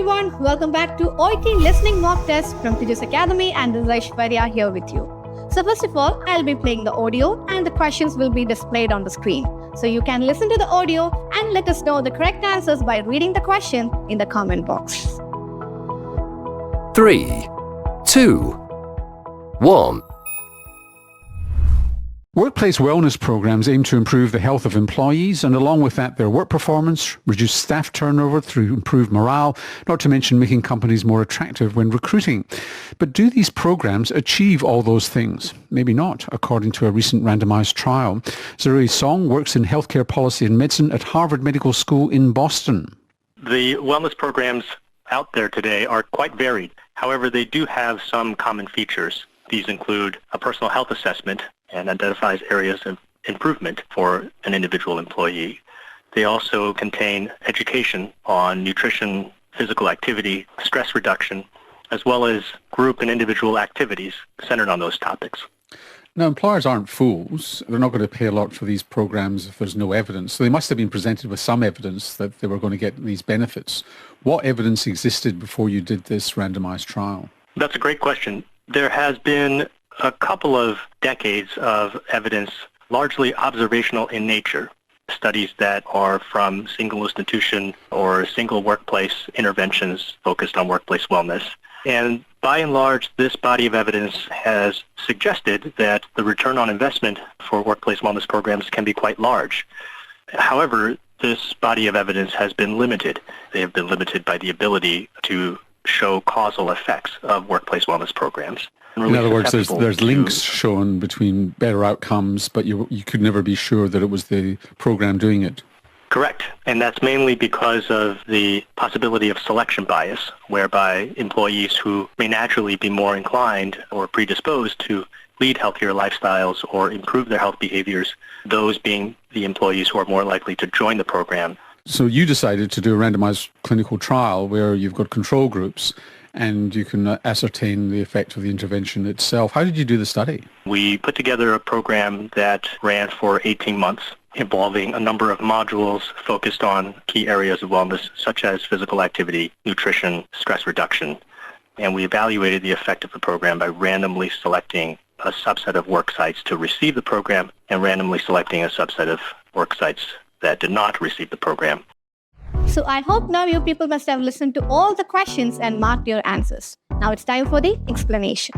everyone, welcome back to OET Listening Mock Test from Tiju's Academy, and this is Aishwarya here with you. So first of all, I'll be playing the audio and the questions will be displayed on the screen. So you can listen to the audio and let us know the correct answers by reading the question in the comment box. 3, 2, 1. Workplace wellness programs aim to improve the health of employees and along with that their work performance, reduce staff turnover through improved morale, not to mention making companies more attractive when recruiting. But do these programs achieve all those things? Maybe not, according to a recent randomised trial. Zirui Song works in healthcare policy and medicine at Harvard Medical School in Boston. The wellness programs out there today are quite varied. However, they do have some common features. These include a personal health assessment and identifies areas of improvement for an individual employee. They also contain education on nutrition, physical activity, stress reduction, as well as group and individual activities centered on those topics. Now, employers aren't fools. They're not going to pay a lot for these programs if there's no evidence. So they must have been presented with some evidence that they were going to get these benefits. What evidence existed before you did this randomized trial? That's a great question. There has been a couple of decades of evidence, largely observational in nature, studies that are from single institution or single workplace interventions focused on workplace wellness. And by and large, this body of evidence has suggested that the return on investment for workplace wellness programs can be quite large. However, this body of evidence has been limited. They have been limited by the ability to show causal effects of workplace wellness programs. In other words, there's links shown between better outcomes, but you could never be sure that it was the program doing it. Correct. And that's mainly because of the possibility of selection bias, whereby employees who may naturally be more inclined or predisposed to lead healthier lifestyles or improve their health behaviors, those being the employees who are more likely to join the program. So you decided to do a randomized clinical trial where you've got control groups and you can ascertain the effect of the intervention itself. How did you do the study? We put together a program that ran for 18 months, involving a number of modules focused on key areas of wellness, such as physical activity, nutrition, stress reduction. And we evaluated the effect of the program by randomly selecting a subset of work sites to receive the program and randomly selecting a subset of work sites that did not receive the program. So I hope now you people must have listened to all the questions and marked your answers. Now it's time for the explanation.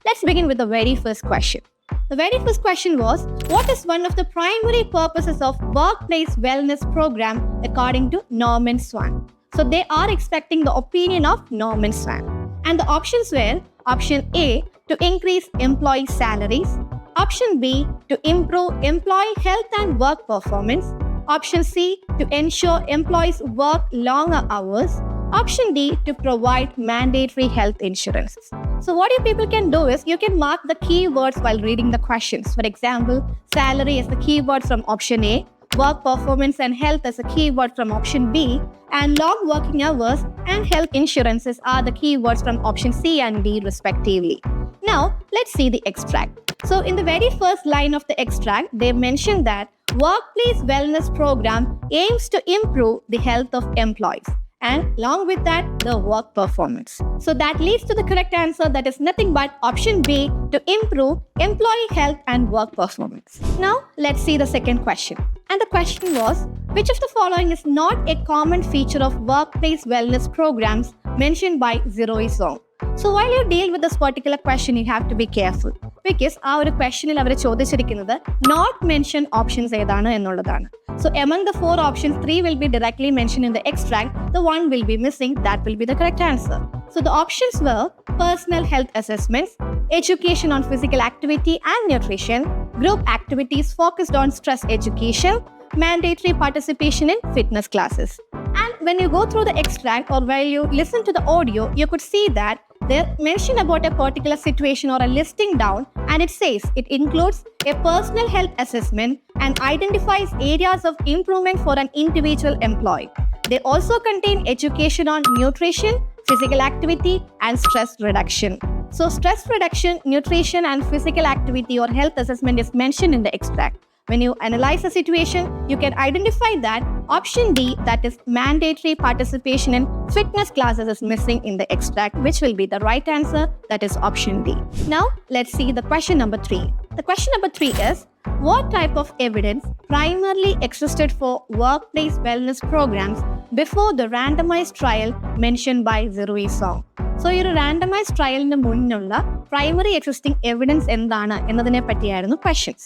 Let's begin with the very first question. The very first question was, what is one of the primary purposes of workplace wellness program according to Norman Swan? So they are expecting the opinion of Norman Swan. And the options were, option A, to increase employee salaries, option B, to improve employee health and work performance, option C, to ensure employees work longer hours, option D, to provide mandatory health insurance. So what you people can do is you can mark the keywords while reading the questions. For example, salary is the keyword from option A, work performance and health is a keyword from option B, and long working hours and health insurances are the keywords from option C and D respectively. Now, let's see the extract. So in the very first line of the extract, they mentioned that workplace wellness program aims to improve the health of employees and along with that, the work performance. So that leads to the correct answer, that is nothing but option B, to improve employee health and work performance. Now, let's see the second question. And the question was, which of the following is not a common feature of workplace wellness programs mentioned by Zirui Song? So while you deal with this particular question, you have to be careful. Because our questionil avare ചോദിച്ചിരിക്കുന്നത് not mention options ഏതാണ് എന്നുള്ളതാണ്. So among the 4 options, 3 will be directly mentioned in the extract. The 1 will be missing. That will be the correct answer. So the options were personal health assessments, education on physical activity and nutrition, group activities focused on stress education, mandatory participation in fitness classes. And when you go through the extract or while you listen to the audio, you could see that they mention about a particular situation or a listing down, and it says it includes a personal health assessment and identifies areas of improvement for an individual employee. They also contain education on nutrition, physical activity, and stress reduction. So stress reduction, nutrition, and physical activity or health assessment is mentioned in the extract. When you analyze the situation, you can identify that option D, that is mandatory participation in fitness classes, is missing in the extract, which will be the right answer, that is option D. Now, let's see the question number 3. The question number 3 is, what type of evidence primarily existed for workplace wellness programs before the randomized trial mentioned by Zirui Song? So, ഈ ഒരു randomized trialന് മുന്നുള്ള primary existing evidence എന്താണ് എന്നതിനെ പറ്റിയായിരുന്നു questions.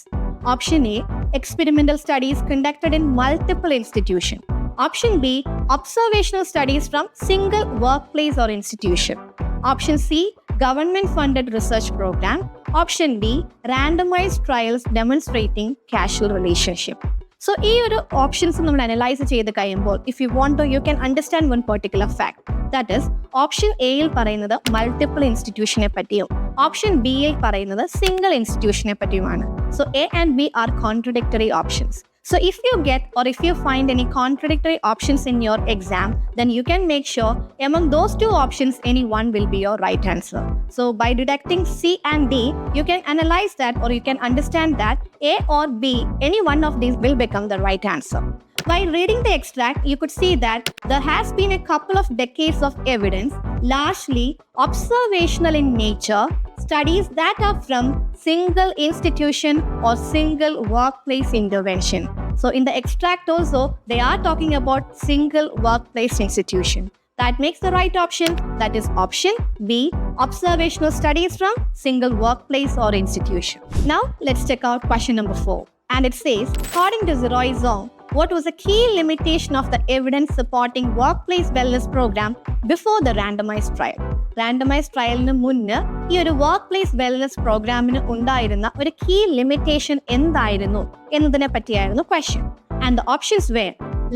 Option A, experimental studies conducted in multiple institutions. Option B, observational studies from single workplace or institution. Option C, government-funded research program. Option D, randomized trials demonstrating causal relationship. So, ഈ ഒരു options നമ്മൾ analyse ചെയ്ത് കഴിയുമ്പോൾ, if you want to, you can understand one particular fact. That is, option എയിൽ പറയുന്നത് multiple ഇൻസ്റ്റിറ്റ്യൂഷനെ പറ്റിയും option ബിയിൽ പറയുന്നത് single ഇൻസ്റ്റിറ്റ്യൂഷനെ പറ്റിയുമാണ്. So, A and B are contradictory options. So, if you get or if you find any contradictory options in your exam, then you can make sure among those two options, any one will be your right answer. So, by deducting C and D, you can analyze that or you can understand that A or B, any one of these will become the right answer. While reading the extract, you could see that there has been a couple of decades of evidence, largely observational in nature, studies that are from single institution or single workplace intervention. So in the extract also, they are talking about single workplace institution. That makes the right option, that is option B, observational studies from single workplace or institution. Now, let's check out question number 4. And it says, according to Zirui Song, what was a key limitation of the evidence supporting workplace wellness program before the randomized trial? Randomized trialന് മുന്നേ ഈ ഒരു workplace wellness പ്രോഗ്രാമിന് ഉണ്ടായിരുന്ന ഒരു key limitation എന്തായിരുന്നു എന്നതിനെ പറ്റിയായിരുന്നു question. And the options were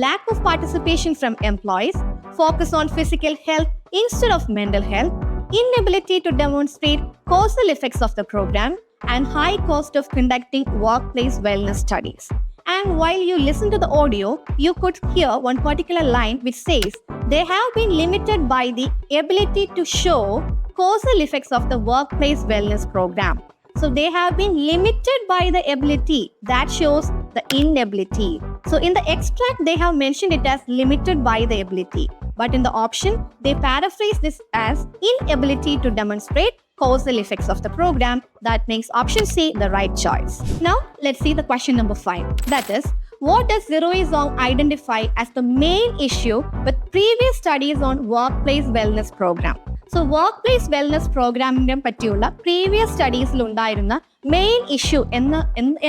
lack of participation from employees, focus on physical health instead of mental health, inability to demonstrate causal effects of the program, and high cost of conducting workplace wellness studies. And while you listen to the audio, you could hear one particular line which says, they have been limited by the ability to show causal effects of the workplace wellness program. So they have been limited by the ability. That shows the inability. So in the extract, they have mentioned it as limited by the ability. But in the option, they paraphrase this as inability to demonstrate causal effects of the program. That makes option C the right choice. Now, let's see the question number 5. That is, what does Zirui Song identify as the main issue with previous studies on workplace wellness program? So, workplace wellness പ്രോഗ്രാമിനെ പറ്റിയുള്ള previous സ്റ്റഡീസിൽ ഉണ്ടായിരുന്ന main issue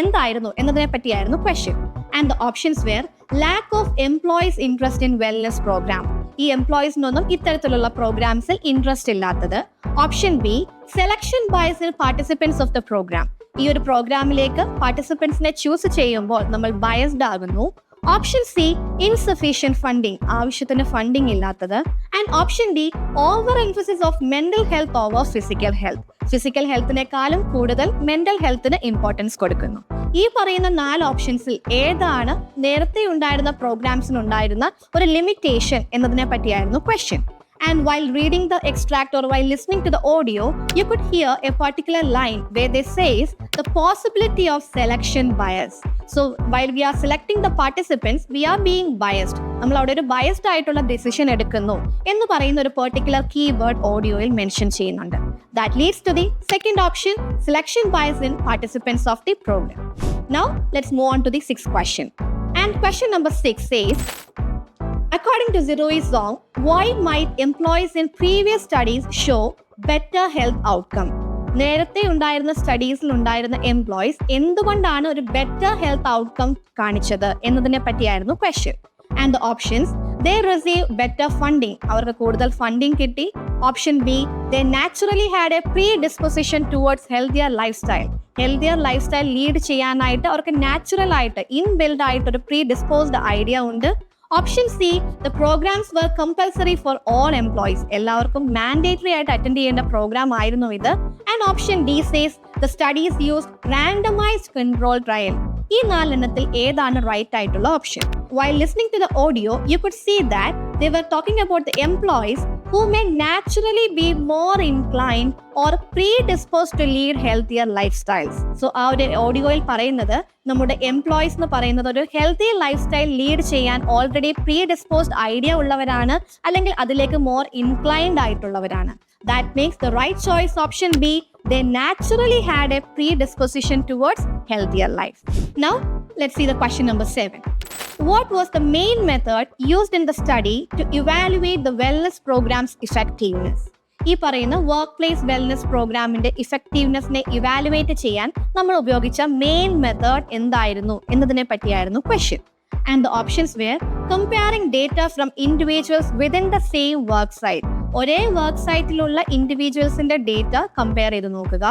എന്തായിരുന്നു എന്നതിനെ പറ്റിയായിരുന്നു question. And the options were lack of employees interest in wellness programme. ഈ എംപ്ലോയീസിനൊന്നും ഇത്തരത്തിലുള്ള പ്രോഗ്രാംസിൽ ഇൻട്രസ്റ്റ് ഇല്ലാത്തത്. Option B, selection bias in participants of the programme. ഈ ഒരു പ്രോഗ്രാമിലേക്ക് പാർട്ടിസിപ്പൻസിനെ ചൂസ് ചെയ്യുമ്പോൾ നമ്മൾ ബയസ്ഡ് ആകുന്നു. ഓപ്ഷൻ സി, ഇൻസഫീഷ്യന്റ് ഫണ്ടിങ്, ആവശ്യത്തിന് ഫണ്ടിങ് ഇല്ലാത്തത്. And option D, over emphasis of mental health over physical health. ഫിസിക്കൽ ഹെൽത്തിനേക്കാളും കൂടുതൽ മെന്റൽ ഹെൽത്തിന് ഇമ്പോർട്ടൻസ് കൊടുക്കുന്നു. ഈ പറയുന്ന 4 ഓപ്ഷൻസിൽ ഏതാണ് നേരത്തെ ഉണ്ടായിരുന്ന പ്രോഗ്രാംസിനുണ്ടായിരുന്ന ഒരു ലിമിറ്റേഷൻ എന്നതിനെ പറ്റിയായിരുന്നു question. And while reading the extract or while listening to the audio, you could hear a particular line where they says the possibility of selection bias. So while we are selecting the participants, we are being biased. നമ്മൾ അവിടെ ഒരു biased ആയിട്ടുള്ള decision എടുക്കുന്നു എന്ന് പറയുന്ന ഒരു particular keyword ഓഡിയോയിൽ mention ചെയ്യുന്നുണ്ട്. That leads to the second option, selection bias in participants of the program. Now let's move on to the 6th question. And question number 6 says, according to Zirui Song, why might employees in previous studies show better health outcome? നേരത്തെ ഉണ്ടായിരുന്ന സ്റ്റഡീസിൽ ഉണ്ടായിരുന്ന employees എന്തുകൊണ്ടാണ് ഒരു better health outcome കാണിച്ചത് എന്നതിനെ പറ്റിയായിരുന്നു question. And the options, they receive better funding, അവർക്ക് കൂടുതൽ ഫണ്ടിങ് കിട്ടി. Option B, they naturally had a predisposition towards healthier lifestyle. Healthier lifestyle lead ചെയ്യാനായിട്ട് അവർക്ക് നാച്ചുറൽ ആയിട്ട് ഇൻബിൽഡ് ആയിട്ട് ഒരു പ്രീഡിസ്പോസ്ഡ് ഐഡിയ ഉണ്ട്. Option C, the programmes were compulsory for all employees, എല്ലാവർക്കും മാൻഡേറ്ററി ആയിട്ട് അറ്റൻഡ് ചെയ്യേണ്ട പ്രോഗ്രാം ആയിരുന്നു ഇത്. And option D says the studies use randomised control trial. ഈ 4 എണ്ണത്തിൽ ഏതാണ് റൈറ്റ് ആയിട്ടുള്ള option? While listening to the audio, you could see that they were talking about the employees who may naturally be more inclined or predisposed to lead healthier lifestyles. So ആ ഒരു ഓഡിയോയിൽ പറയുന്നത് നമ്മുടെ employees എന്ന് പറയുന്നത് ഒരു healthy lifestyle lead ചെയ്യാൻ already predisposed idea ഉള്ളവരാണ്, അല്ലെങ്കിൽ അതിലേക്ക് മോർ ഇൻക്ലൈൻഡ് ആയിട്ടുള്ളവരാണ്. That makes the right choice option B. They naturally had a predisposition towards healthier life. Now, let's see the question number 7. What was the main method used in the study to evaluate the wellness program's effectiveness? ഈ പറയുന്ന work place wellness പ്രോഗ്രാമിന്റെ ഇഫക്റ്റീവ്നെസ്സിനെ evaluate ചെയ്യാൻ നമ്മൾ ഉപയോഗിച്ച main method എന്തായിരുന്നു എന്നതിനെ പറ്റിയായിരുന്നു question. And the options were comparing data from individuals within the same work site. ഒരേ വർക്ക് സൈറ്റിലുള്ള ഇൻഡിവിജ്വൽസിന്റെ ഡേറ്റ കമ്പയർ ചെയ്ത് നോക്കുക.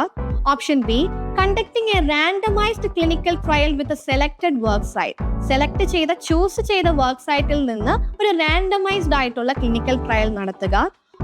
Option B, conducting a randomized clinical trial with a selected work site. Choose ചെയ്ത work സൈറ്റിൽ നിന്ന് ഒരു randomized ആയിട്ടുള്ള ക്ലിനിക്കൽ ട്രയൽ നടത്തുക.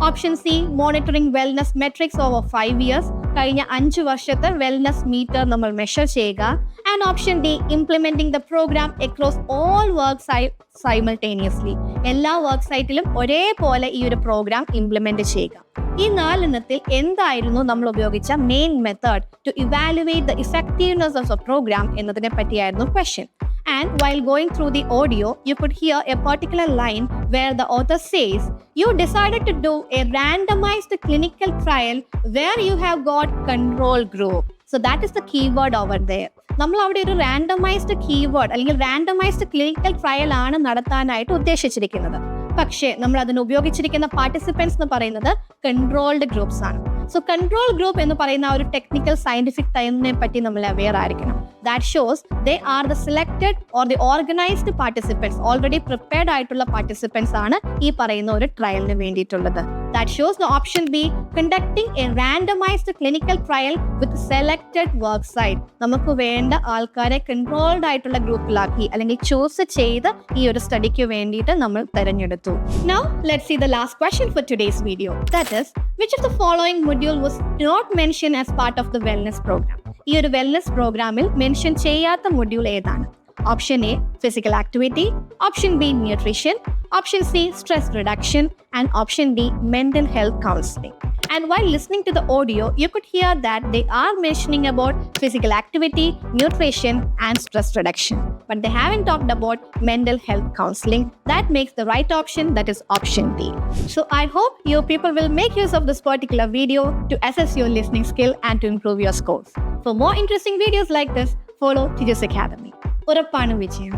Option C, monitoring wellness metrics over 5 years. കഴിഞ്ഞ 5 വർഷത്തെ വെൽനസ് മീറ്റർ നമ്മൾ മെഷർ ചെയ്യുക. And option D, implementing the program across all work site simultaneously. എല്ലാ വർക്ക് സൈറ്റിലും ഒരേപോലെ ഈ ഒരു പ്രോഗ്രാം ഇംപ്ലിമെന്റ് ചെയ്യുക. ഈ 4 എണ്ണത്തിൽ എന്തായിരുന്നു നമ്മൾ ഉപയോഗിച്ച main method to evaluate the effectiveness of a program എന്നതിനെ പറ്റിയായിരുന്നു question. And while going through the audio, you could hear a particular line where the author says, you decided to do a randomized clinical trial where you have got control group. So that is the keyword over there. നമ്മൾ അവിടെ ഒരു randomised keyword അല്ലെങ്കിൽ randomised clinical trial ആണ് നടത്താനായിട്ട് ഉദ്ദേശിച്ചിരിക്കുന്നത്. പക്ഷേ നമ്മൾ അതിന് ഉപയോഗിച്ചിരിക്കുന്ന പാർട്ടിസിപ്പൻസ് എന്ന് പറയുന്നത് കൺട്രോൾഡ് ഗ്രൂപ്പ്സ് ആണ്. സോ കൺട്രോൾ ഗ്രൂപ്പ് എന്ന് പറയുന്ന ഒരു ടെക്നിക്കൽ സയന്റിഫിക് ടൈമിനെ പറ്റി നമ്മൾ അവെയർ ആയിരിക്കണം. That shows they are the selected or the organised participants, already prepared ആയിട്ടുള്ള പാർട്ടിസിപ്പൻസ് ആണ് ഈ പറയുന്ന ഒരു ട്രയലിന് വേണ്ടിയിട്ടുള്ളത്. That shows the option B, conducting a randomized clinical trial with selected work site. നമുക്ക് വേണ്ട ആൾക്കാരെ കൺട്രോൾഡ് ആയിട്ടുള്ള ഗ്രൂപ്പിലാക്കി അല്ലെങ്കിൽ ചൂസ് ചെയ്ത് ഈ ഒരു സ്റ്റഡിക്ക് വേണ്ടിയിട്ട് നമ്മൾ തിരഞ്ഞെടുത്തു. Now, let's see the last question for today's video. That is, which of the following module was not mentioned as part of the wellness program? ഈ ഒരു വെൽനസ് പ്രോഗ്രാമിൽ മെൻഷൻ ചെയ്യാത്ത മൊഡ്യൂൾ ഏതാണ്? Option A, physical activity. Option B, nutrition. Option C, stress reduction. And option D, mental health counseling. And while listening to the audio, you could hear that they are mentioning about physical activity, nutrition, and stress reduction. But they haven't talked about mental health counseling. That makes the right option, that is option D. So I hope you people will make use of this particular video to assess your listening skill and to improve your scores. For more interesting videos like this, follow Tiju's Academy. ഉറപ്പാണ് വിജയം.